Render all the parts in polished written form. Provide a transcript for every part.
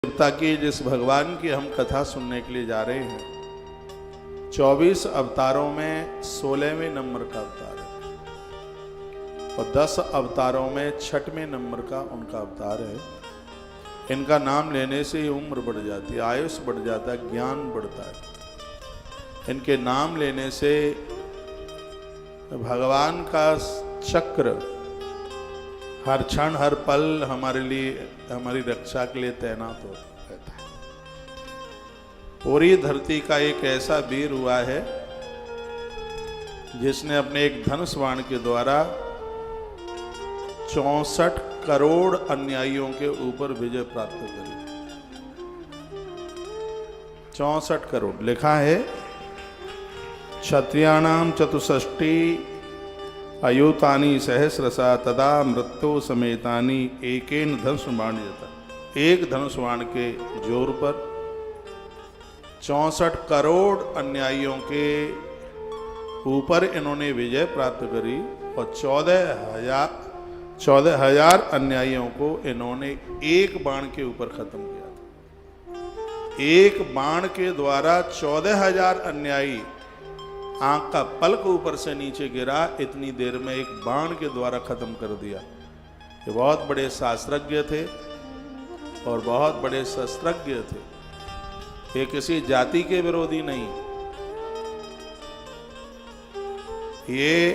देवता की जिस भगवान की हम कथा सुनने के लिए जा रहे हैं, 24 अवतारों में 16वें नंबर का अवतार है और 10 अवतारों में 6वें नंबर का उनका अवतार है। इनका नाम लेने से ही उम्र बढ़ जाती है, आयुष बढ़ जाता है, ज्ञान बढ़ता है। इनके नाम लेने से भगवान का चक्र हर क्षण हर पल हमारे लिए, हमारी रक्षा के लिए तैनात हो रहता है। पूरी धरती का एक ऐसा वीर हुआ है जिसने अपने एक धनुष बाण के द्वारा 64 करोड़ अन्यायियों के ऊपर विजय प्राप्त करी। 64 करोड़ लिखा है, क्षत्रियाणाम चतुष्षष्टि अयुतानि सहस्रसा तदा मृत्यु समेतानि एकेन धनुष बाण जाता। एक धनुष बाण के जोर पर 64 करोड़ अन्यायियों के ऊपर इन्होंने विजय प्राप्त करी और 14,000 अन्यायियों को इन्होंने एक बाण के ऊपर खत्म किया था। एक बाण के द्वारा 14,000 अन्यायी, आंख का पलक ऊपर से नीचे गिरा, इतनी देर में एक बाण के द्वारा खत्म कर दिया। ये बहुत बड़े शास्त्रज्ञ थे और बहुत बड़े शस्त्रज्ञ थे। ये किसी जाति के विरोधी नहीं, ये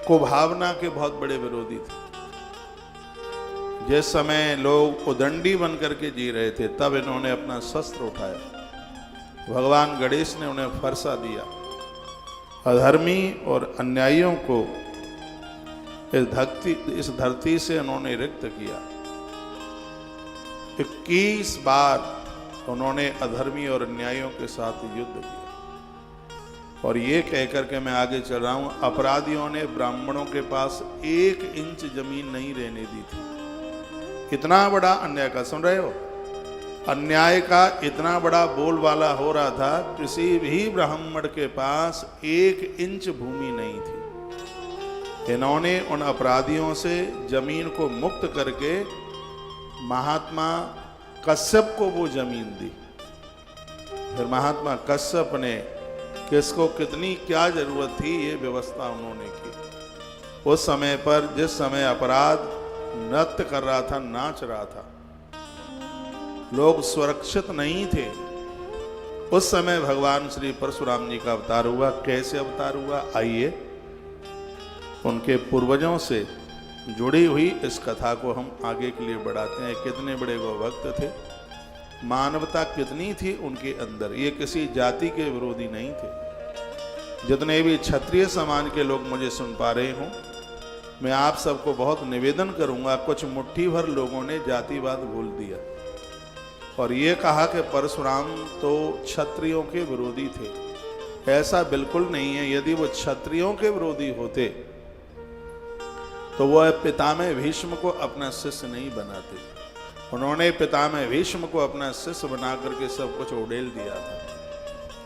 कुभावना के बहुत बड़े विरोधी थे। जिस समय लोग उदंडी बन करके जी रहे थे, तब इन्होंने अपना शस्त्र उठाया। भगवान गणेश ने उन्हें फरसा दिया। अधर्मी और अन्यायियों को इस धरती से उन्होंने रिक्त किया। 21 बार उन्होंने अधर्मी और अन्यायियों के साथ युद्ध किया। और ये कहकर के मैं आगे चल रहा हूं, अपराधियों ने ब्राह्मणों के पास 1 इंच जमीन नहीं रहने दी थी। इतना बड़ा अन्याय का, सुन रहे हो, अन्याय का इतना बड़ा बोलबाला हो रहा था, किसी भी ब्राह्मण के पास 1 इंच भूमि नहीं थी। इन्होंने उन अपराधियों से जमीन को मुक्त करके महात्मा कश्यप को वो जमीन दी। फिर महात्मा कश्यप ने किसको कितनी क्या जरूरत थी, ये व्यवस्था उन्होंने की। उस समय पर जिस समय अपराध नृत्य कर रहा था, नाच रहा था, लोग सुरक्षित नहीं थे, उस समय भगवान श्री परशुराम जी का अवतार हुआ। कैसे अवतार हुआ, आइए उनके पूर्वजों से जुड़ी हुई इस कथा को हम आगे के लिए बढ़ाते हैं। कितने बड़े वो भक्त थे, मानवता कितनी थी उनके अंदर। ये किसी जाति के विरोधी नहीं थे। जितने भी क्षत्रिय समाज के लोग मुझे सुन पा रहे हों, मैं आप सबको बहुत निवेदन करूंगा, कुछ मुट्ठी भर लोगों ने जातिवाद भूल दिया और ये कहा कि परशुराम तो क्षत्रियों के विरोधी थे। ऐसा बिल्कुल नहीं है। यदि वो क्षत्रियों के विरोधी होते तो वह पितामह भीष्म को अपना शिष्य नहीं बनाते। उन्होंने पितामह भीष्म को अपना शिष्य बना करके सब कुछ उड़ेल दिया था।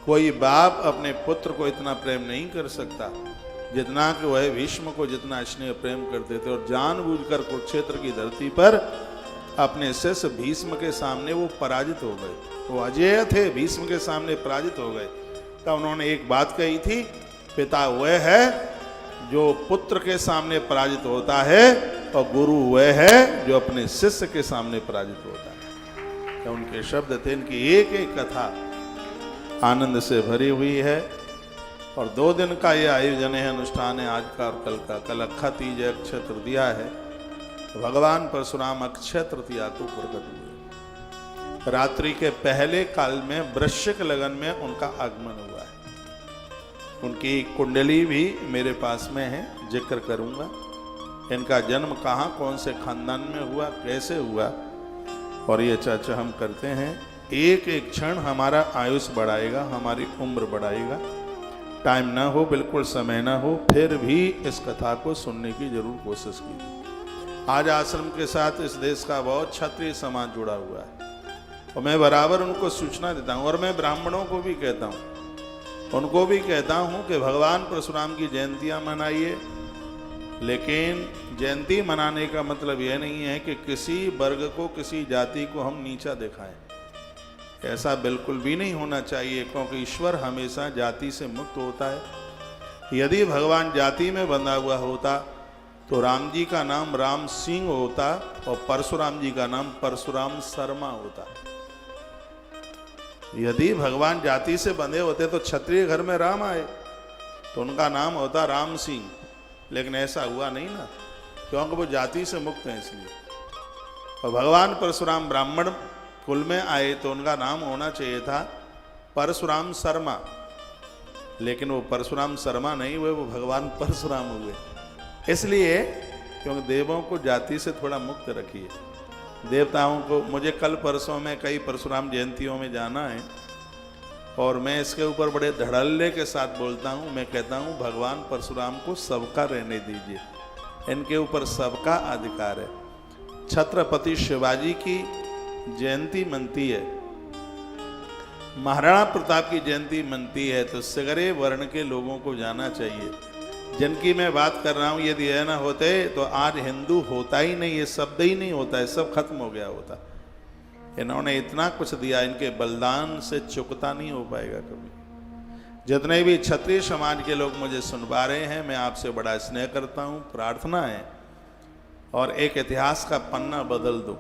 कोई बाप अपने पुत्र को इतना प्रेम नहीं कर सकता जितना कि वह भीष्म को जितना स्नेह प्रेम करते थे। और जानबूझकर कुरुक्षेत्र की धरती पर अपने शिष्य भीष्म के सामने वो पराजित हो गए। वो अजेय थे, भीष्म के सामने पराजित हो गए। तब उन्होंने एक बात कही थी, पिता वह है जो पुत्र के सामने पराजित होता है और गुरु वह है जो अपने शिष्य के सामने पराजित होता है। तो उनके शब्द थे। इनकी एक एक कथा आनंद से भरी हुई है और 2 दिन का यह आयोजन है, अनुष्ठान है, आज का और कल का। कल अक्षा तीज अक्षय तृतीया है। भगवान परशुराम अक्षय तृतीया को प्रकट हुए। रात्रि के पहले काल में वृश्चिक लगन में उनका आगमन हुआ है। उनकी कुंडली भी मेरे पास में है, जिक्र करूंगा। इनका जन्म कहाँ, कौन से खानदान में हुआ, कैसे हुआ, और ये चर्चा हम करते हैं। एक एक क्षण हमारा आयुष बढ़ाएगा, हमारी उम्र बढ़ाएगा। टाइम ना हो, बिल्कुल समय ना हो, फिर भी इस कथा को सुनने की जरूर कोशिश कीजिए। आज आश्रम के साथ इस देश का बहुत क्षत्रिय समाज जुड़ा हुआ है और मैं बराबर उनको सूचना देता हूँ। और मैं ब्राह्मणों को भी कहता हूँ, उनको भी कहता हूँ कि भगवान परशुराम की जयंतियाँ मनाइए, लेकिन जयंती मनाने का मतलब यह नहीं है कि किसी वर्ग को, किसी जाति को हम नीचा दिखाएं। ऐसा बिल्कुल भी नहीं होना चाहिए, क्योंकि ईश्वर हमेशा जाति से मुक्त होता है। यदि भगवान जाति में बंधा हुआ होता तो राम जी का नाम राम सिंह होता और परशुराम जी का नाम परशुराम शर्मा होता। यदि भगवान जाति से बंधे होते तो क्षत्रिय घर में राम आए तो उनका नाम होता राम सिंह, लेकिन ऐसा हुआ नहीं ना, क्योंकि वो जाति से मुक्त हैं इसलिए। और भगवान परशुराम ब्राह्मण कुल में आए तो उनका नाम होना चाहिए था परशुराम शर्मा, लेकिन वो परशुराम शर्मा नहीं हुए, वो भगवान परशुराम हुए। इसलिए क्योंकि देवों को जाति से थोड़ा मुक्त रखिए। देवताओं को, मुझे कल परसों में कई परशुराम जयंतियों में जाना है और मैं इसके ऊपर बड़े धड़ल्ले के साथ बोलता हूँ। मैं कहता हूँ भगवान परशुराम को सबका रहने दीजिए, इनके ऊपर सबका अधिकार है। छत्रपति शिवाजी की जयंती मनती है, महाराणा प्रताप की जयंती मनती है, तो सगरे वर्ण के लोगों को जाना चाहिए। जिनकी मैं बात कर रहा हूँ, यदि यह ना होते तो आज हिंदू होता ही नहीं, ये शब्द ही नहीं होता है, सब खत्म हो गया होता। इन्होंने इतना कुछ दिया, इनके बलिदान से चुकता नहीं हो पाएगा कभी। जितने भी क्षत्रिय समाज के लोग मुझे सुन पा रहे हैं, मैं आपसे बड़ा स्नेह करता हूँ, प्रार्थना है और एक इतिहास का पन्ना बदल दो।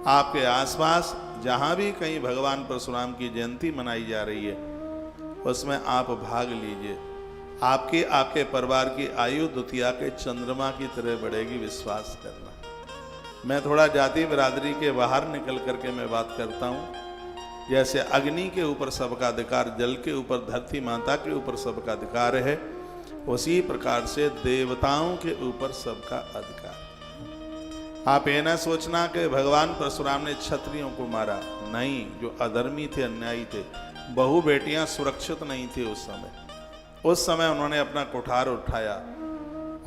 आपके आसपास जहाँ भी कहीं भगवान परशुराम की जयंती मनाई जा रही है उसमें आप भाग लीजिए। आपके परिवार की आयु द्वितीया के चंद्रमा की तरह बढ़ेगी, विश्वास करना। मैं थोड़ा जाति बिरादरी के बाहर निकल करके मैं बात करता हूँ। जैसे अग्नि के ऊपर सबका अधिकार, जल के ऊपर, धरती माता के ऊपर सबका अधिकार है, उसी प्रकार से देवताओं के ऊपर सबका अधिकार। आप ये ना सोचना कि भगवान परशुराम ने क्षत्रियों को मारा, नहीं। जो अधर्मी थे, अन्यायी थे, बहु बेटियां सुरक्षित नहीं थी उस समय उन्होंने अपना कुठार उठाया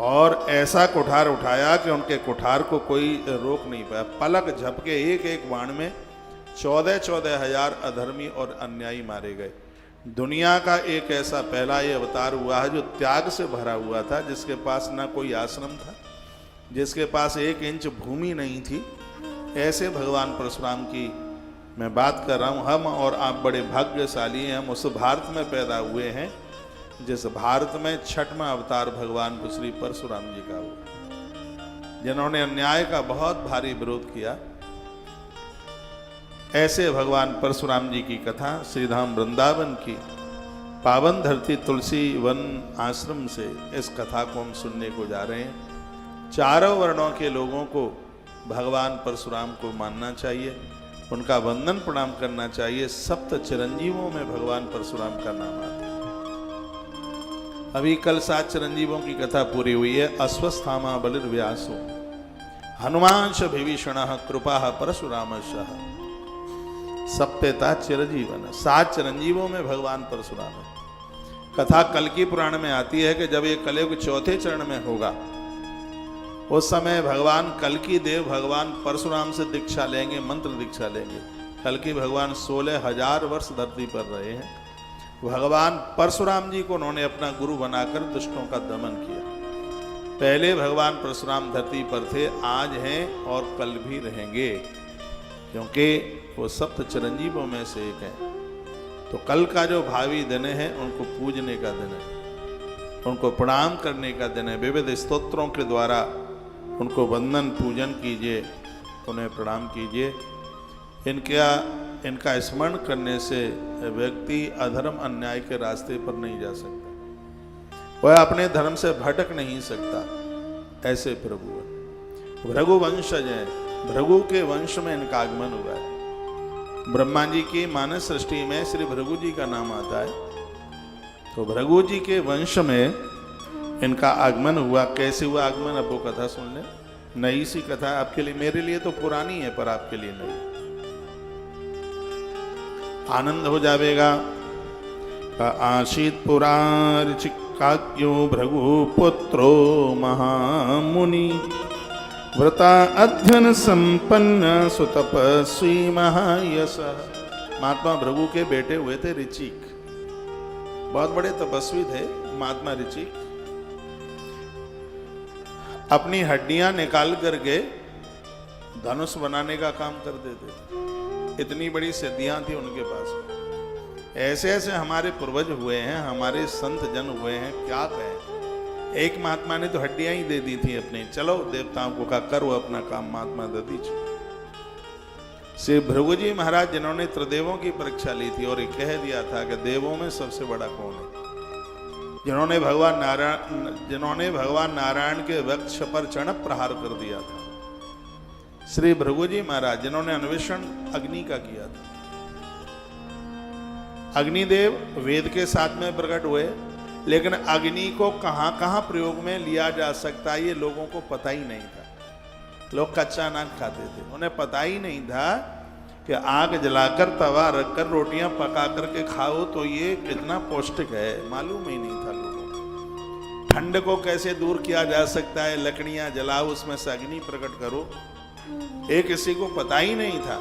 और ऐसा कुठार उठाया कि उनके कुठार को कोई रोक नहीं पाया। पलक झपके एक एक बाण में 14,000 अधर्मी और अन्यायी मारे गए। दुनिया का एक ऐसा पहला ये अवतार हुआ है जो त्याग से भरा हुआ था, जिसके पास ना कोई आश्रम था, जिसके पास 1 इंच भूमि नहीं थी। ऐसे भगवान परशुराम की मैं बात कर रहा हूँ। हम और आप बड़े भाग्यशाली हैं, हम उस भारत में पैदा हुए हैं जिस भारत में 6वां अवतार भगवान श्री परशुराम जी का हुआ, जिन्होंने अन्याय का बहुत भारी विरोध किया। ऐसे भगवान परशुराम जी की कथा श्रीधाम वृंदावन की पावन धरती तुलसी वन आश्रम से इस कथा को हम सुनने को जा रहे हैं। चारों वर्णों के लोगों को भगवान परशुराम को मानना चाहिए, उनका वंदन प्रणाम करना चाहिए। सप्त चिरंजीवों में भगवान परशुराम का नाम आता है। अभी कल 7 चिरंजीवों की कथा पूरी हुई है। अश्वस्थामा बलिर्व्यासो हनुमांश विभीषण कृपा परशुरामशः सप्तेता चिरजीवन। 7 चिरंजीवों में भगवान परशुराम है। कथा कल्कि पुराण में आती है कि जब ये कलयुग 4थे चरण में होगा, उस समय भगवान कल्कि देव भगवान परशुराम से दीक्षा लेंगे, मंत्र दीक्षा लेंगे। कल्कि भगवान 16,000 वर्ष धरती पर रहे हैं। भगवान परशुराम जी को उन्होंने अपना गुरु बनाकर दुष्टों का दमन किया। पहले भगवान परशुराम धरती पर थे, आज हैं और कल भी रहेंगे, क्योंकि वो सप्त चिरंजीवों में से एक है। तो कल का जो भावी दिन है उनको पूजने का दिन है, उनको प्रणाम करने का दिन है। विविध स्तोत्रों के द्वारा उनको वंदन पूजन कीजिए, उन्हें प्रणाम कीजिए। इनका स्मरण करने से व्यक्ति अधर्म अन्याय के रास्ते पर नहीं जा सकता, वह अपने धर्म से भटक नहीं सकता। ऐसे प्रभु है, भृगु वंशज है, भृगु के वंश में इनका आगमन हुआ है। ब्रह्मा जी की मानस सृष्टि में श्री भृगु जी का नाम आता है, तो भृगु जी के वंश में इनका आगमन हुआ। कैसे हुआ आगमन, अब वो कथा सुन ले। नई सी कथा आपके लिए, मेरे लिए तो पुरानी है पर आपके लिए नई, आनंद हो जाएगा। आशीत पुरारिचिकाज्ञो भृगु पुत्रो महामुनि व्रता अध्ययन संपन्न सुतपस्वी महायश। महात्मा भृगु के बेटे हुए थे ऋचिक, बहुत बड़े तपस्वी थे महात्मा ऋचिक। अपनी हड्डियां निकाल करके धनुष बनाने का काम कर देते थे। इतनी बड़ी सिद्धियां थी उनके पास में। ऐसे ऐसे हमारे पूर्वज हुए हैं, हमारे संत जन हुए हैं, क्या कहें। एक महात्मा ने तो हड्डियां ही दे दी थी अपनी, चलो देवताओं को कहा करो अपना काम, महात्मा दे दीजिए। श्री भृगु जी महाराज जिन्होंने त्रिदेवों की परीक्षा ली थी और कह दिया था कि देवों में सबसे बड़ा कौन है, जिन्होंने भगवान नारायण के वक्ष पर चरण प्रहार कर दिया था, श्री भृगु जी महाराज जिन्होंने अन्वेषण अग्नि का किया था। अग्निदेव वेद के साथ में प्रकट हुए, लेकिन अग्नि को कहां कहां प्रयोग में लिया जा सकता है ये लोगों को पता ही नहीं था। लोग कच्चा अनाज खाते थे, उन्हें पता ही नहीं था कि आग जलाकर तवा रखकर रोटियां पका करके खाओ तो ये कितना पौष्टिक है, मालूम ही नहीं था लोगों को। ठंड को कैसे दूर किया जा सकता है, लकड़ियां जलाओ उसमें से अग्नि प्रकट करो, ये किसी को पता ही नहीं था।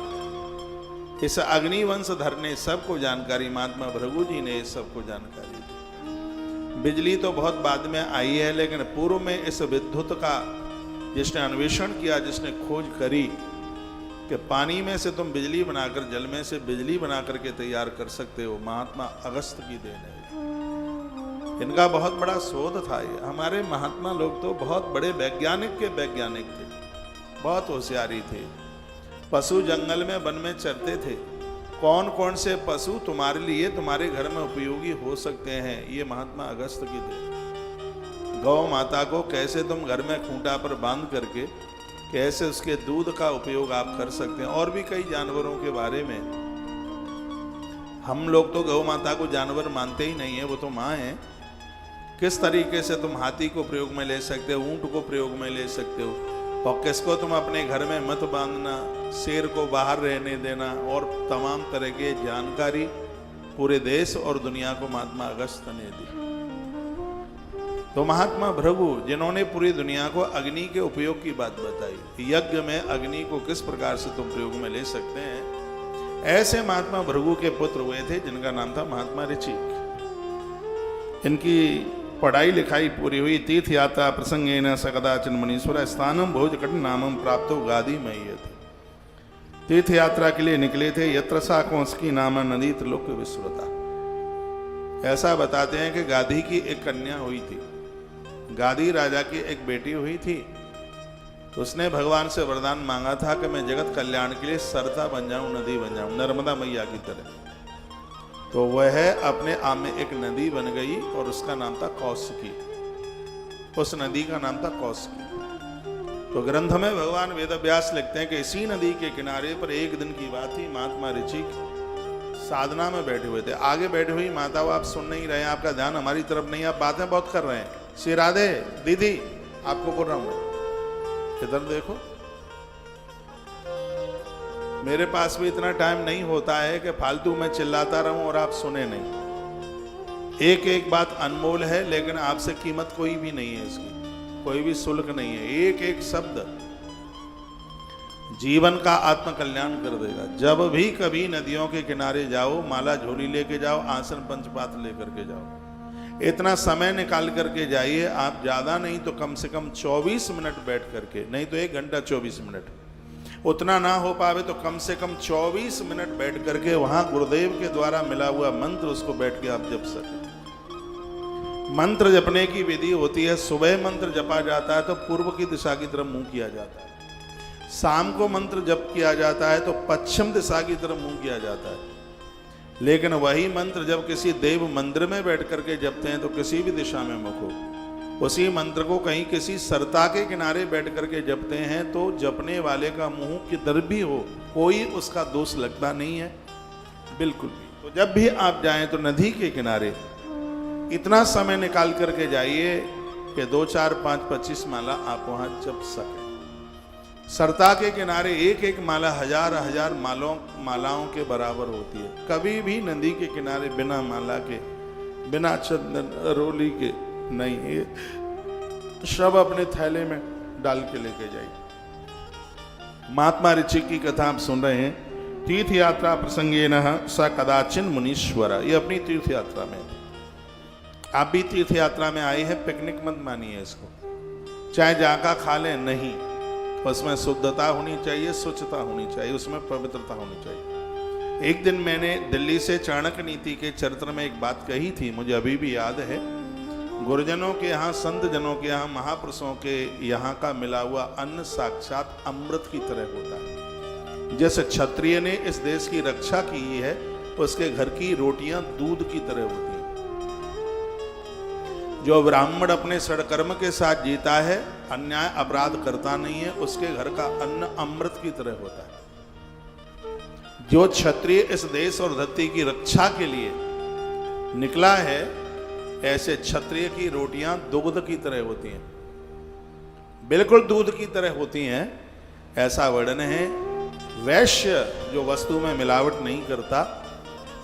इस अग्निवंशधर ने सबको जानकारी, महात्मा भृगु जी ने सबको जानकारी दी। बिजली तो बहुत बाद में आई है, लेकिन पूर्व में इस विद्युत का जिसने अन्वेषण किया, जिसने खोज करी कि पानी में से तुम बिजली बनाकर, जल में से बिजली बना करके तैयार कर सकते हो, महात्मा अगस्त की देन है। इनका बहुत बड़ा शोध था ये। हमारे महात्मा लोग तो बहुत बड़े वैज्ञानिक के वैज्ञानिक थे, बहुत होशियारी थे। पशु जंगल में वन में चरते थे, कौन कौन से पशु तुम्हारे लिए तुम्हारे घर में उपयोगी हो सकते हैं, ये महात्मा अगस्त की देन। गौ माता को कैसे तुम घर में खूंटा पर बांध करके कैसे उसके दूध का उपयोग आप कर सकते हैं, और भी कई जानवरों के बारे में। हम लोग तो गौ माता को जानवर मानते ही नहीं है, वो तो माँ है। किस तरीके से तुम हाथी को प्रयोग में ले सकते हो, ऊंट को प्रयोग में ले सकते हो, और किसको तुम अपने घर में मत बांधना, शेर को बाहर रहने देना, और तमाम तरह की जानकारी पूरे देश और दुनिया को महात्मा अगस्त ने दी। तो महात्मा भृगु जिन्होंने पूरी दुनिया को अग्नि के उपयोग की बात बताई, यज्ञ में अग्नि को किस प्रकार से तुम प्रयोग में ले सकते हैं, ऐसे महात्मा भृगु के पुत्र हुए थे जिनका नाम था महात्मा ऋचिक। इनकी पढ़ाई लिखाई पूरी हुई। तीर्थ यात्रा प्रसंगेन स कदाचिन मुनीश्वर स्थानम भोजकट नामम प्राप्तो गादी में ये थे। तीर्थ यात्रा के लिए निकले थे। यत्र सा कौंसकी नाम नदी त्रिलोक विश्रुता। ऐसा बताते हैं कि गादी की एक कन्या हुई थी, गादी राजा की एक बेटी हुई थी। तो उसने भगवान से वरदान मांगा था कि मैं जगत कल्याण के लिए सरता बन जाऊं, नदी बन जाऊं, नर्मदा मैया की तरह। तो वह अपने आप में एक नदी बन गई और उसका नाम था कौशिकी। उस नदी का नाम था कौशिकी। तो ग्रंथ में भगवान वेदव्यास लिखते हैं कि इसी नदी के किनारे पर एक दिन की बात थी, महात्मा ऋचिक साधना में बैठे हुए थे। आगे बैठी हुई माता वो आप सुन नहीं रहे हैं, आपका ध्यान हमारी तरफ नहीं है, आप बातें बहुत कर रहे हैं। श्री राधे दीदी आपको बोल रहा हूं, इधर देखो। मेरे पास भी इतना टाइम नहीं होता है कि फालतू में चिल्लाता रहूं और आप सुने नहीं। एक एक बात अनमोल है, लेकिन आपसे कीमत कोई भी नहीं है, इसकी कोई भी शुल्क नहीं है। एक एक शब्द जीवन का आत्म कल्याण कर देगा। जब भी कभी नदियों के किनारे जाओ, माला झोली लेके जाओ, आसन पंचपात लेकर के जाओ, इतना समय निकाल करके जाइए। आप ज्यादा नहीं तो कम से कम 24 मिनट बैठ करके, नहीं तो 1 घंटा 24 मिनट, उतना ना हो पावे तो कम से कम 24 मिनट बैठ करके वहां गुरुदेव के द्वारा मिला हुआ मंत्र उसको बैठ के आप जप सकें। मंत्र जपने की विधि होती है, सुबह मंत्र जपा जाता है तो पूर्व की दिशा की तरफ मुंह किया जाता है। शाम को मंत्र जप किया जाता है तो पश्चिम दिशा की तरफ मुंह किया जाता है। लेकिन वही मंत्र जब किसी देव मंदिर में बैठ करके जपते हैं तो किसी भी दिशा में मुख हो। उसी मंत्र को कहीं किसी सरता के किनारे बैठ करके जपते हैं तो जपने वाले का मुंह किधर भी हो, कोई उसका दोष लगता नहीं है, बिल्कुल भी। तो जब भी आप जाएं तो नदी के किनारे इतना समय निकाल करके जाइए कि 2, 4, 5, 25 माला आप वहां जप सकें। सरता के किनारे एक एक माला हजार मालाओं के बराबर होती है। कभी भी नदी के किनारे बिना माला के, बिना चंदन रोली के नहीं, ये सब अपने थैले में डाल के लेके जाइए। महात्मा ऋचिक की कथा आप सुन रहे हैं। तीर्थ यात्रा प्रसंगेन स कदाचिन मुनीश्वर, ये अपनी तीर्थ यात्रा में। आप भी तीर्थ यात्रा में आए हैं, पिकनिक मत मानिए इसको। चाहे जाका खा लें, नहीं, उसमें शुद्धता होनी चाहिए, स्वच्छता होनी चाहिए, उसमें पवित्रता होनी चाहिए। एक दिन मैंने दिल्ली से चाणक्य नीति के चरित्र में एक बात कही थी, मुझे अभी भी याद है। गुरुजनों के यहाँ, संत जनों के यहाँ, महापुरुषों के यहाँ का मिला हुआ अन्न साक्षात अमृत की तरह होता है। जैसे क्षत्रिय ने इस देश की रक्षा की है, उसके घर की रोटियां दूध की तरह होती हैं। जो ब्राह्मण अपने सड़कर्म के साथ जीता है, अन्याय अपराध करता नहीं है, उसके घर का अन्न अमृत की तरह होता है। जो क्षत्रिय इस देश और धरती की रक्षा के लिए निकला है, ऐसे क्षत्रिय की रोटियां दूध की तरह होती हैं, बिल्कुल दूध की तरह होती हैं, ऐसा वर्णन है। वैश्य जो वस्तु में मिलावट नहीं करता,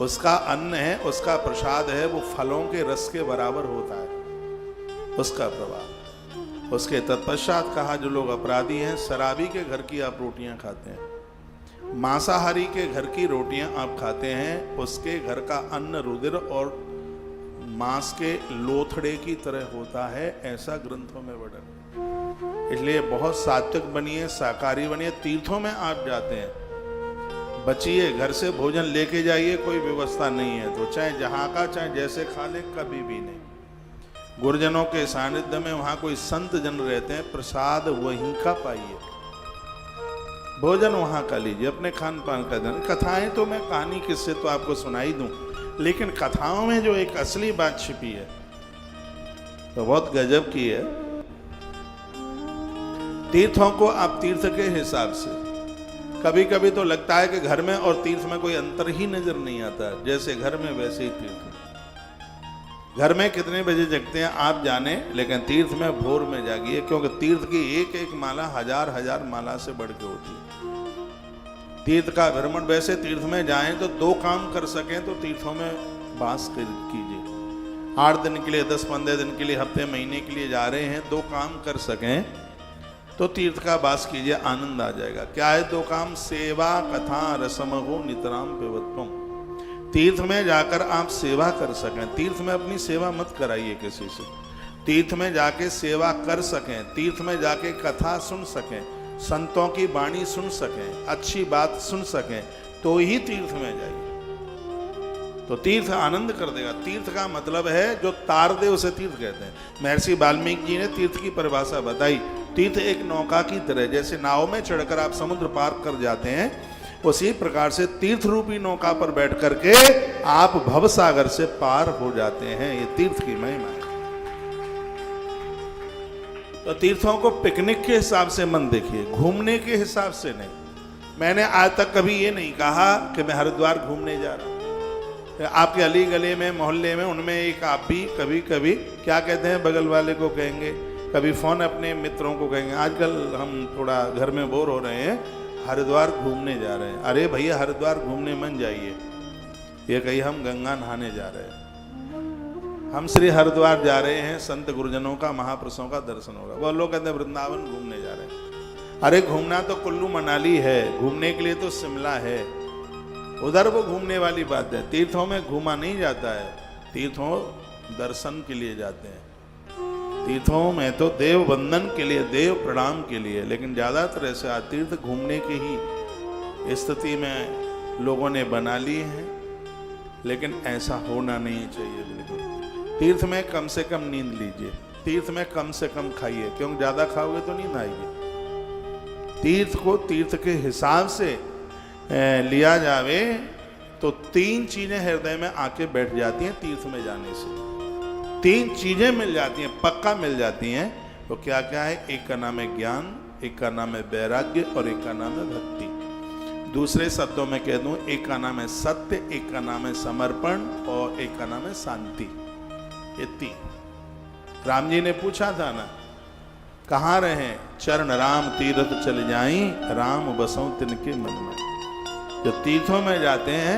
उसका अन्न है, उसका प्रसाद है, वो फलों के रस के बराबर होता है उसका प्रभाव। उसके तत्पश्चात कहा, जो लोग अपराधी हैं, शराबी के घर की आप रोटियां खाते हैं, मांसाहारी के घर की रोटियां आप खाते हैं, उसके घर का अन्न रुधिर और मांस के लोथड़े की तरह होता है, ऐसा ग्रंथों में वर्णन। इसलिए बहुत सात्विक बनिए, शाकाहारी बनिए। तीर्थों में आप जाते हैं, बचिए, घर से भोजन लेके जाइए, कोई व्यवस्था नहीं है तो चाहे जहां का चाहे जैसे खा ले, कभी भी नहीं। गुरुजनों के सानिध्य में वहां कोई संत जन रहते हैं, प्रसाद वहीं का पाइए, भोजन वहां का लीजिए, अपने खान पान का दिन। कथाएं तो मैं कहानी किससे तो आपको सुनाई दूं, लेकिन कथाओं में जो एक असली बात छिपी है तो बहुत गजब की है। तीर्थों को आप तीर्थ के हिसाब से, कभी कभी तो लगता है कि घर में और तीर्थ में कोई अंतर ही नजर नहीं आता, जैसे घर में वैसे ही तीर्थ में। घर में कितने बजे जगते हैं आप जाने, लेकिन तीर्थ में भोर में जागिए, क्योंकि तीर्थ की एक एक माला हजार हजार माला से बढ़ के होती है। तीर्थ का भ्रमण, वैसे तीर्थ में जाएं तो दो काम कर सकें तो तीर्थों में वास कीजिए। 8 दिन के लिए, 10-15 दिन के लिए, हफ्ते महीने के लिए जा रहे हैं, दो काम कर सकें तो तीर्थ का वास कीजिए, आनंद आ जाएगा। क्या है दो काम? सेवा कथा रसमहो नितराम पिबत्वम। तीर्थ में जाकर आप सेवा कर सकें। तीर्थ में अपनी सेवा मत कराइए किसी से, तीर्थ में जाके सेवा कर सकें, तीर्थ में जाके कथा सुन सकें, संतों की वाणी सुन सकें, अच्छी बात सुन सकें, तो ही तीर्थ में जाइए, तो तीर्थ आनंद कर देगा। तीर्थ का मतलब है जो तार दे उसे तीर्थ कहते हैं। महर्षि वाल्मीकि जी ने तीर्थ की परिभाषा बताई। तीर्थ एक नौका की तरह, जैसे नाव में चढ़कर आप समुद्र पार कर जाते हैं, उसी प्रकार से तीर्थ रूपी नौका पर बैठ करके आप भव सागर से पार हो जाते हैं। ये तीर्थ की महिमा है। तो तीर्थों को पिकनिक के हिसाब से मत देखिए, घूमने के हिसाब से नहीं। मैंने आज तक कभी ये नहीं कहा कि मैं हरिद्वार घूमने जा रहा हूं। आपके अली गली में, मोहल्ले में, उनमें एक आप भी कभी कभी क्या कहते हैं, बगल वाले को कहेंगे, कभी फोन अपने मित्रों को कहेंगे, आजकल हम थोड़ा घर में बोर हो रहे हैं, हरिद्वार घूमने जा रहे हैं। अरे भैया, हरिद्वार घूमने मन जाइए, ये कहीं हम गंगा नहाने जा रहे हैं। हम श्री हरिद्वार जा रहे हैं, संत गुरुजनों का, महापुरुषों का दर्शन होगा। वो लोग कहते हैं वृंदावन घूमने जा रहे हैं। अरे घूमना तो कुल्लू मनाली है, घूमने के लिए तो शिमला है, उधर वो घूमने वाली बात है। तीर्थों में घूमा नहीं जाता है, तीर्थों दर्शन के लिए जाते हैं। तीर्थों में तो देव वंदन के लिए, देव प्रणाम के लिए, लेकिन ज़्यादातर ऐसे तीर्थ घूमने की ही स्थिति में लोगों ने बना ली है, लेकिन ऐसा होना नहीं चाहिए बिल्कुल। तीर्थ में कम से कम नींद लीजिए, तीर्थ में कम से कम खाइए, क्योंकि ज़्यादा खाओगे तो नींद आएगी। तीर्थ को तीर्थ के हिसाब से लिया जावे तो 3 चीज़ें हृदय में आके बैठ जाती हैं। तीर्थ में जाने से 3 चीजें मिल जाती हैं, पक्का मिल जाती हैं। तो क्या क्या है? एक का नाम है ज्ञान, एक का नाम है वैराग्य, और एक का नाम है भक्ति। दूसरे शब्दों में कह दूं, एक का नाम है सत्य, एक का नाम है समर्पण, और एक का नाम है शांति। ये 3। राम जी ने पूछा था ना, कहाँ रहे? चरण राम तीर्थ चल जाई, राम बसों तिनके मन में। जो तीर्थों में जाते हैं,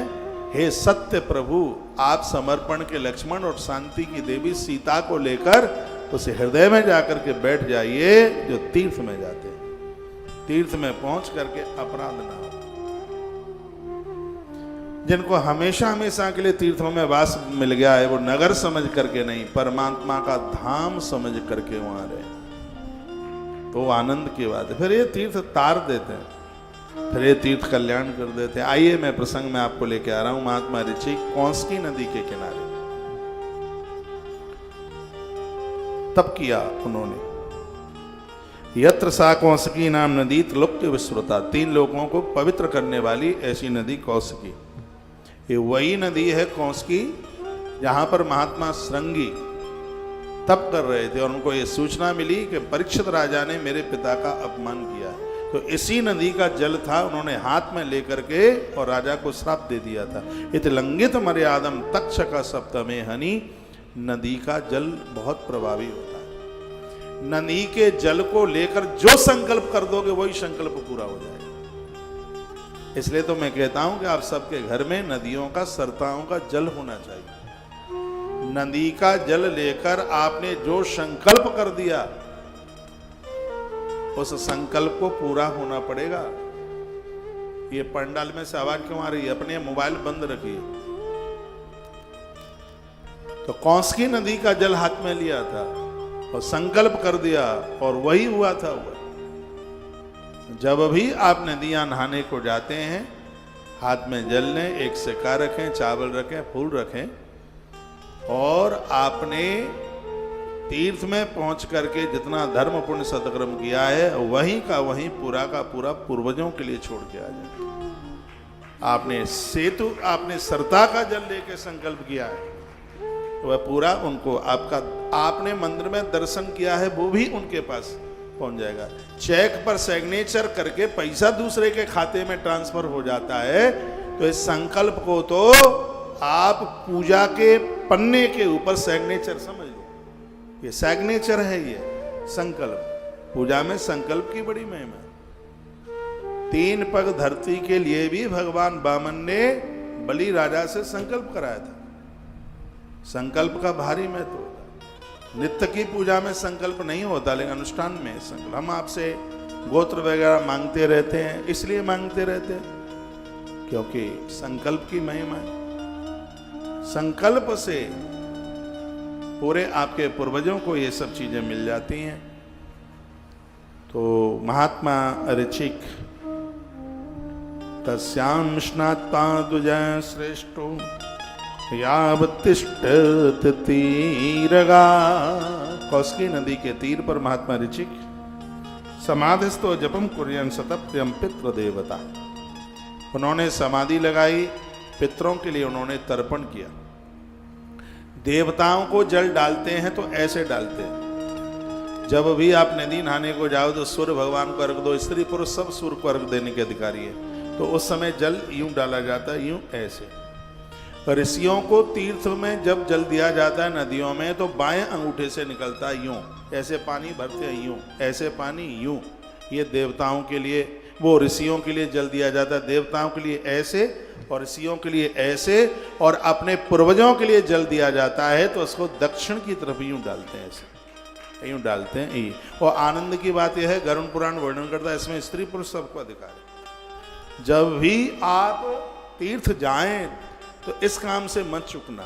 हे सत्य प्रभु, आप समर्पण के लक्ष्मण और शांति की देवी सीता को लेकर उसे हृदय में जाकर के बैठ जाइए। जो तीर्थ में जाते हैं, तीर्थ में पहुंच करके अपराध ना हो। जिनको हमेशा हमेशा के लिए तीर्थों में वास मिल गया है, वो नगर समझ करके नहीं, परमात्मा का धाम समझ करके वहां रहे, तो आनंद की बात है। फिर ये तीर्थ तार देते हैं। फिर ये तीर्थ कल्याण कर देते। आइए मैं प्रसंग में आपको लेके आ रहा हूं महात्मा ऋषिक कौंसकी नदी के किनारे। तब किया उन्होंने। यत्र सा कौंसकी नाम नदी त्रिलोक्य विश्रुता, 3 लोगों को पवित्र करने वाली ऐसी नदी कौंसकी। ये वही नदी है कौंसकी जहां पर महात्मा श्रृंगी तप कर रहे थे और उनको ये सूचना मिली कि परीक्षित राजा ने मेरे पिता का अपमान किया है। तो इसी नदी का जल था, उन्होंने हाथ में लेकर के और राजा को श्राप दे दिया था। इत लंघित मर्यादम तक्षक सप्तमे हनि। नदी का जल बहुत प्रभावी होता है। नदी के जल को लेकर जो संकल्प कर दोगे वही संकल्प पूरा हो जाएगा। इसलिए तो मैं कहता हूं कि आप सबके घर में नदियों का, सरताओं का जल होना चाहिए। नदी का जल लेकर आपने जो संकल्प कर दिया उस संकल्प को पूरा होना पड़ेगा। ये पंडाल में से आवाज क्यों आ रही है? अपने मोबाइल बंद रखिए। तो कौंसकी नदी का जल हाथ में लिया था और संकल्प कर दिया और वही हुआ था। जब भी आप नदियां नहाने को जाते हैं, हाथ में जल लें, एक सिक्का रखें, चावल रखें, फूल रखें और आपने तीर्थ में पहुंच करके जितना धर्म पुण्य सत्कर्म किया है वहीं का वहीं पूरा का पूरा पूर्वजों के लिए छोड़ के आ जाए। आपने सेतु, आपने सरता का जल लेके संकल्प किया है तो वह पूरा उनको, आपका आपने मंदिर में दर्शन किया है वो भी उनके पास पहुंच जाएगा। चेक पर सिग्नेचर करके पैसा दूसरे के खाते में ट्रांसफर हो जाता है, तो इस संकल्प को तो आप पूजा के पन्ने के ऊपर सिग्नेचर समझ लो। ये सिग्नेचर है, ये संकल्प। पूजा में संकल्प की बड़ी महिमा। 3 पग धरती के लिए भी भगवान वामन ने बलि राजा से संकल्प कराया था। संकल्प का भारी महत्व होता। नित्य की पूजा में संकल्प नहीं होता, लेकिन अनुष्ठान में संकल्प। हम आपसे गोत्र वगैरह मांगते रहते हैं, इसलिए मांगते रहते हैं क्योंकि संकल्प की महिमा है। संकल्प से पूरे आपके पूर्वजों को ये सब चीजें मिल जाती हैं। तो महात्मा ऋषिक तस्यां स्नात्पादुजय श्रेष्ठो यावतिष्ठत तीरगा। कौसकी नदी के तीर पर महात्मा ऋषिक समाधिस्थो जपम कुर्यन सतप्रियम पितृ देवता। उन्होंने समाधि लगाई, पितरों के लिए उन्होंने तर्पण किया। देवताओं को जल डालते हैं तो ऐसे डालते हैं। जब भी आप नदी नहाने को जाओ तो सूर्य भगवान को अर्घ दो। स्त्री पुरुष सब सूर्य को अर्घ देने के अधिकारी है। तो उस समय जल यूं डाला जाता है, यूं ऐसे। ऋषियों को तीर्थ में जब जल दिया जाता है नदियों में तो बाएं अंगूठे से निकलता है यूं, ऐसे पानी भरते हैं यूं, ऐसे पानी यूं। ये देवताओं के लिए, वो ऋषियों के लिए जल दिया जाता है। देवताओं के लिए ऐसे और ऋषियों के लिए ऐसे, और अपने पूर्वजों के लिए जल दिया जाता है तो उसको दक्षिण की तरफ यूं डालते हैं, ऐसे यूं डालते हैं। और आनंद की बात यह है, गरुड़ पुराण वर्णन करता है, इसमें स्त्री पुरुष सबको अधिकार है। जब भी आप तीर्थ जाएं तो इस काम से मत चूकना,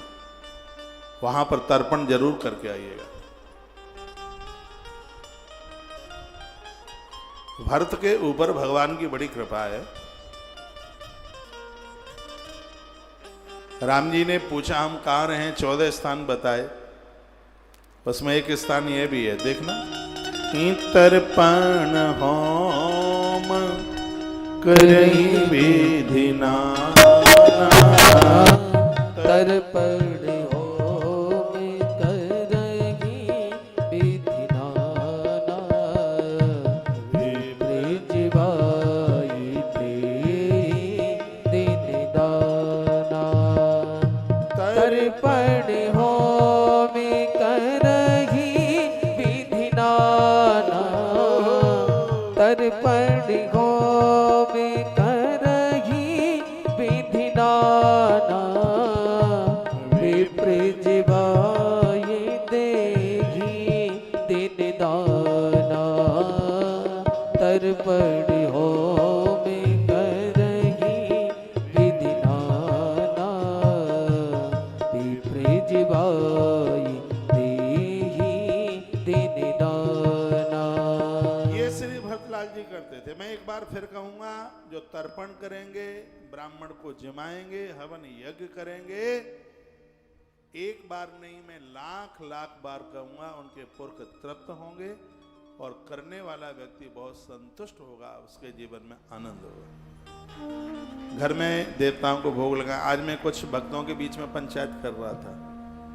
वहां पर तर्पण जरूर करके आइएगा। भरत के ऊपर भगवान की बड़ी कृपा है। राम जी ने पूछा हम कहाँ रहे, 14 स्थान बताए, उसमें एक स्थान यह भी है, देखना। तर्पण होम करई विधि नाना, तर्पण होम करई विधि नाना, ब्रजवाई दिन दाना। तर्पण होम करई विधि नाना, तर्पण होम करई विधि नाना, फिर कहूंगा, जो तर्पण करेंगे, ब्राह्मण को जिमाएंगे, हवन यज्ञ करेंगे, एक बार नहीं मैं लाख लाख बार कहूंगा, उनके पुरख तृप्त होंगे और करने वाला व्यक्ति बहुत संतुष्ट होगा, उसके जीवन में आनंद होगा। घर में देवताओं को भोग लगा। आज मैं कुछ भक्तों के बीच में पंचायत कर रहा था।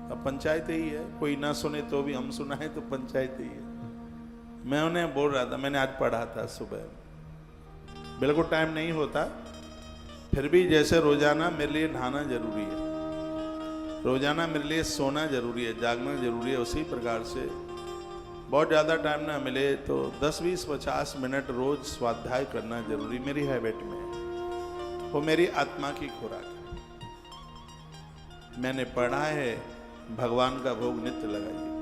अब पंचायत ही है, कोई ना सुने तो भी हम सुनाए तो पंचायत ही है। मैं उन्हें बोल रहा था, मैंने आज पढ़ा था सुबह, बिल्कुल टाइम नहीं होता, फिर भी जैसे रोजाना मेरे लिए नहाना जरूरी है, रोजाना मेरे लिए सोना जरूरी है, जागना जरूरी है, उसी प्रकार से बहुत ज़्यादा टाइम ना मिले तो 10, 20, 50 मिनट रोज स्वाध्याय करना जरूरी मेरी हैबिट में है। वो मेरी आत्मा की खुराक है। मैंने पढ़ा है, भगवान का भोग नित्य लगाइए।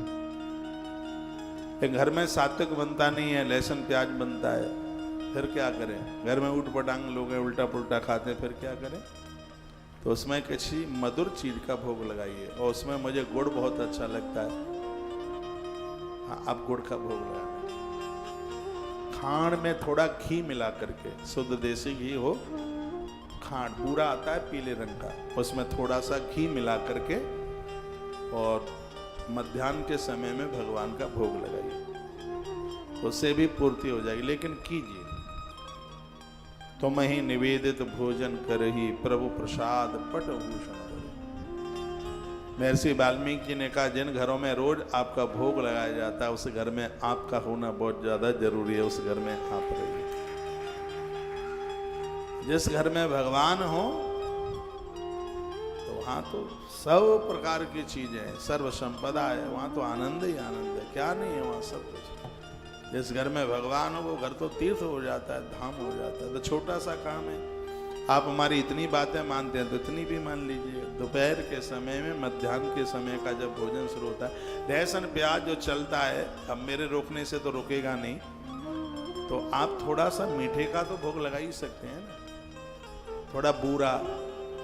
घर में सात्विक बनता नहीं है, लहसुन प्याज बनता है, फिर क्या करें? घर में उठ पटांग लोग हैं, उल्टा पुल्टा खाते हैं, फिर क्या करें? तो उसमें किसी मधुर चीज का भोग लगाइए। और उसमें मुझे गुड़ बहुत अच्छा लगता है। हाँ, आप गुड़ का भोग लगाना। खांड में थोड़ा घी मिला करके, शुद्ध देसी घी हो, खांड पूरा आता है पीले रंग का, उसमें थोड़ा सा घी मिला करके और मध्याह्न के समय में भगवान का भोग लगाइए, उससे भी पूर्ति हो जाएगी। लेकिन कीजिए। तुम ही निवेदित भोजन करही, प्रभु प्रसाद पटभूषण। महर्षि वाल्मीकि जी ने कहा, जिन घरों में रोज आपका भोग लगाया जाता है, उस घर में आपका होना बहुत ज्यादा जरूरी है। उस घर में आप रहिए। जिस घर में भगवान हो तो वहां तो सब प्रकार की चीजें, सर्व संपदा है, वहां तो आनंद ही आनंद है। क्या नहीं है वहां? सब कुछ। जिस घर में भगवान हो वो घर तो तीर्थ हो जाता है, धाम हो जाता है। तो छोटा सा काम है। आप हमारी इतनी बातें मानते हैं तो इतनी भी मान लीजिए। दोपहर के समय में, मध्याह्न के समय का जब भोजन शुरू होता है, लहसुन प्याज जो चलता है, अब मेरे रोकने से तो रुकेगा नहीं, तो आप थोड़ा सा मीठे का तो भोग लगा ही सकते हैं ना। थोड़ा बूरा,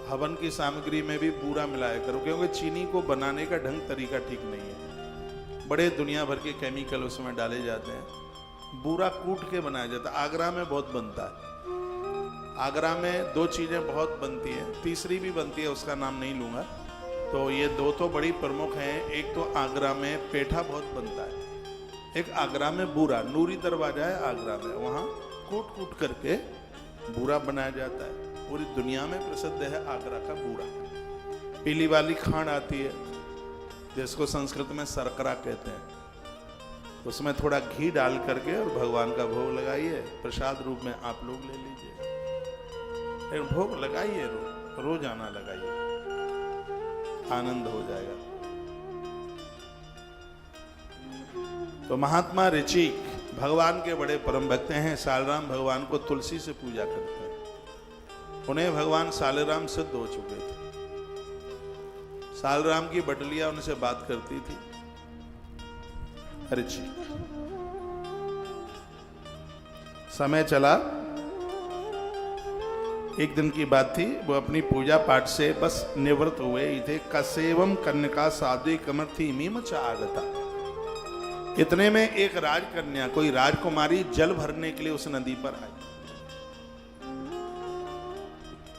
हवन की सामग्री में भी बूरा मिलाया करो, क्योंकि चीनी को बनाने का ढंग तरीका ठीक नहीं है। बड़े दुनिया भर के केमिकल उसमें डाले जाते हैं। बूरा कूट के बनाया जाता है। आगरा में बहुत बनता है। आगरा में 2 चीजें बहुत बनती हैं, तीसरी भी बनती है, उसका नाम नहीं लूंगा। तो ये 2 तो बड़ी प्रमुख हैं। एक तो आगरा में पेठा बहुत बनता है, एक आगरा में बूरा। नूरी दरवाजा है आगरा में, वहाँ कूट कूट करके बूरा बनाया जाता है। पूरी दुनिया में प्रसिद्ध है आगरा का बूरा। पीली वाली खांड आती है, जिसको संस्कृत में सरकरा कहते हैं। उसमें थोड़ा घी डाल करके और भगवान का भोग लगाइए, प्रसाद रूप में आप लोग ले लीजिए। भोग लगाइए, रोजाना लगाइए, आनंद हो जाएगा। तो महात्मा ऋचिक भगवान के बड़े परम भक्त हैं। सालराम भगवान को तुलसी से पूजा करते हैं। उन्हें भगवान सालराम सिद्ध हो चुके थे। सालराम की बटलिया उनसे बात करती थी। ऋचिक, समय चला, एक दिन की बात थी, वो अपनी पूजा पाठ से बस निवृत्त हुए ही थे। कसेवम कन्यका साध्वी कमर्थी मीम चागता। इतने में एक राजकन्या, कोई राजकुमारी जल भरने के लिए उस नदी पर आई।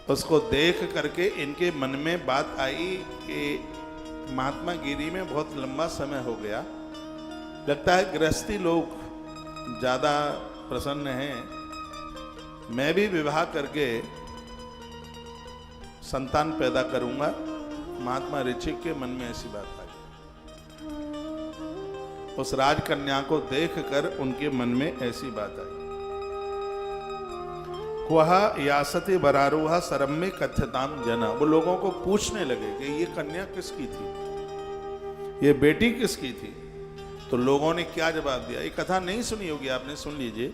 उसको देख करके इनके मन में बात आई कि महात्मा गिरी में बहुत लंबा समय हो गया, लगता है गृहस्थी लोग ज्यादा प्रसन्न हैं, मैं भी विवाह करके संतान पैदा करूंगा। महात्मा ऋचिक के मन में ऐसी बात आ गई। उस राजकन्या को देखकर उनके मन में ऐसी बात आई। क्वहा यासते बरारूहा सरम में कथ्यताम जना। वो लोगों को पूछने लगे कि ये कन्या किसकी थी, ये बेटी किसकी थी। तो लोगों ने क्या जवाब दिया? ये कथा नहीं सुनी होगी आपने, सुन लीजिए।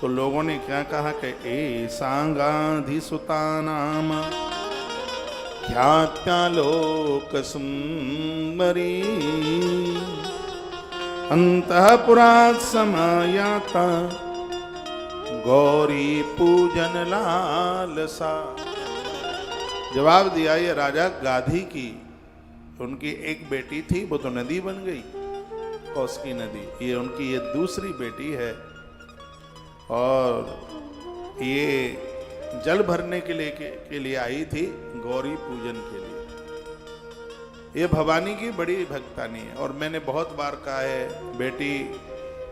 तो लोगों ने क्या कहा कि ए सांगाधि सुतानाम ख्यात्यालोक सुंदरी अंतःपुरात् समायाता गौरी पूजन लालसा। जवाब दिया, ये राजा गाधी की, उनकी एक बेटी थी, वो तो नदी बन गई, कौसकी नदी। ये उनकी ये दूसरी बेटी है और ये जल भरने के लिए आई थी, गौरी पूजन के लिए। ये भवानी की बड़ी भक्तानी है। और मैंने बहुत बार कहा है, बेटी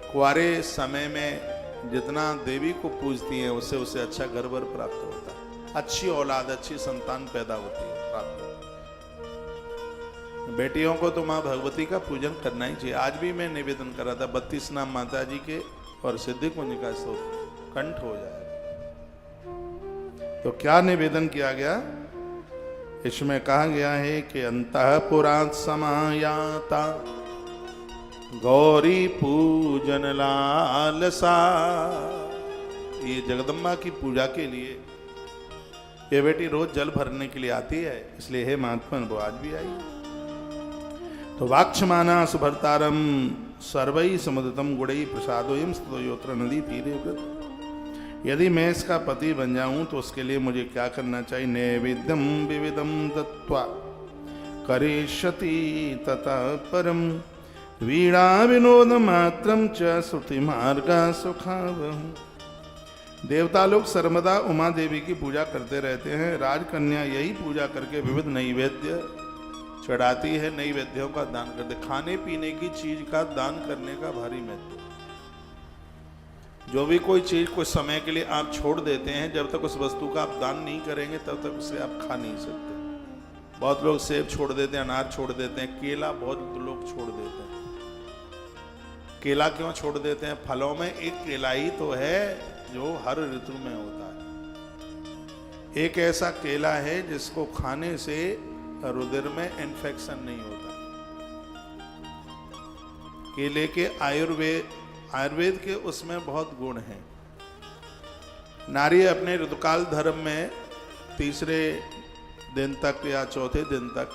कुंवारे समय में जितना देवी को पूजती हैं उससे उससे अच्छा घर वर प्राप्त होता है, अच्छी औलाद, अच्छी संतान पैदा होती है, प्राप्त होती है। बेटियों को तो माँ भगवती का पूजन करना ही चाहिए। आज भी मैं निवेदन कर रहा था 32 नाम माता जी के और सिद्धि कुंज का स्तोत्र कंठ हो जाएगा। तो क्या निवेदन किया गया इसमें? कहा गया है कि अंतःपुरात् समायाता गौरी पूजन लालसा। ये जगदम्बा की पूजा के लिए ये बेटी रोज जल भरने के लिए आती है, इसलिए हे महात्मन वो आज भी आई। तो वाक्षमाना सुभर्तारम सर्वै समुदितम गुणै प्रसादोयम स्थितो यत्र नदी तीरे व्रत। यदि मैं इसका पति बन जाऊं तो उसके लिए मुझे क्या करना चाहिए? नैवेद्यम विविधम दत्वा करिष्यति ततः परम वीणा विनोद मात्रम च श्रुति मार्गा सुखावहम्। देवता लोग सर्वदा उमा देवी की पूजा करते रहते हैं। राजकन्या यही पूजा करके विविध नैवेद्य चढ़ाती है, नैवेद्यों का दान करते। खाने पीने की चीज का दान करने का भारी महत्व। जो भी कोई चीज कुछ समय के लिए आप छोड़ देते हैं, जब तक उस वस्तु का आप दान नहीं करेंगे तब तक उसे आप खा नहीं सकते। बहुत लोग सेब छोड़ देते हैं, अनार छोड़ देते हैं, केला बहुत लोग छोड़ देते हैं। केला क्यों छोड़ देते हैं? फलों में एक केला ही तो है जो हर ऋतु में होता है। एक ऐसा केला है जिसको खाने से रुधिर में इन्फेक्शन नहीं होता। केले के आयुर्वेद के उसमें बहुत गुण हैं। नारी अपने ऋतुकाल धर्म में तीसरे दिन तक या चौथे दिन तक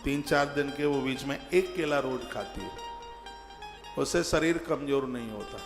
3-4 दिन के वो बीच में एक केला रोज खाती है, उससे शरीर कमजोर नहीं होता।